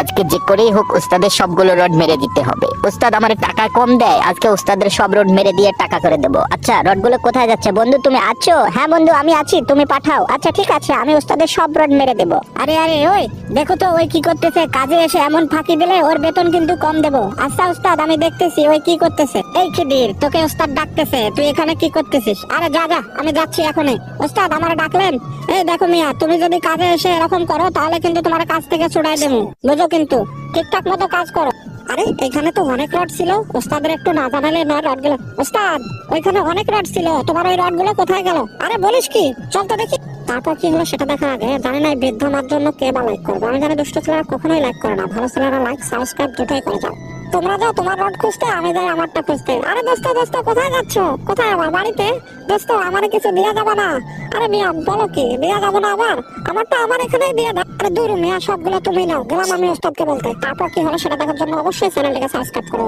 আজকে যে করেই হোক উস্তাদের সবগুলো রড মেরে দিতে হবে। উস্তাদ আমার টাকা কম দেয়, আজকে উস্তাদের সব রড মেরে দিয়ে টাকা করে দেবো। আচ্ছা রডগুলো কোথায় যাচ্ছে? বন্ধু তুমি আছো? হ্যাঁ বন্ধু আমি আছি, তুমি পাঠাও। আচ্ছা ঠিক আছে, আমি উস্তাদের সব রড মেরে দেবো। আরে আরে ওই দেখো তো ওই কি করতেছে, কাজে এসে এমন ফাঁকি দিলে ওর বেতন কিন্তু কম দেবো। আচ্ছা উস্তাদ আমি দেখতেছি ওই কি করতেছে। এই খিদির, তোকে উস্তাদ ডাকতেছে, তুই এখানে কি করতেছিস? আরে যা যা, আমি যাচ্ছি এখনই। উস্তাদ আমার ডাকলেন? এই দেখো মিয়া, তুমি যদি কাজে এসে এরকম করো তাহলে কিন্তু তোমার কাজ থেকে ছুড়াই দেবো, বুঝো? কিন্তু ঠিকঠাক মতো কাজ করো। আরে এখানে তো অনেক রড ছিল, ওস্তাদের একটু না জানালে নয় রড গুলো। ওস্তাদ ওইখানে অনেক রড ছিল, তোমার ওই রড গুলো কোথায় গেল? আরে বলিস কি, চল তো দেখি। তারপর কি হলো সেটা দেখার আগে জানি না এই বৃদ্ধ আমার জন্য কে বা লাইক করবে। আমি জানি দুষ্ট ছেলেরা কখনোই লাইক করে না, ভালো ছেলেরা লাইক সাবস্ক্রাইব দুটাই করে যাও। তোমরা যাও তোমার রড খুঁজতে, আমি যাই আমারটা খুঁজতে। আরে দোস্ত দোস্ত কোথায় যাচ্ছ? কোথায়? আমার বাড়িতে? দোস্ত আমার কিছু দেওয়া যাবে না? আরে মিয়া বলো কি, দেওয়া যাবে না? আমারটা আমার এখানেই দিয়ে দাও। আরে দূর মিয়া, সবগুলো তুমি নাও, গেলাম আমি ওস্তাদকে বলতে। তারপর কি হলো সেটা দেখার জন্য অবশ্যই চ্যানেলটাকে সাবস্ক্রাইব করো।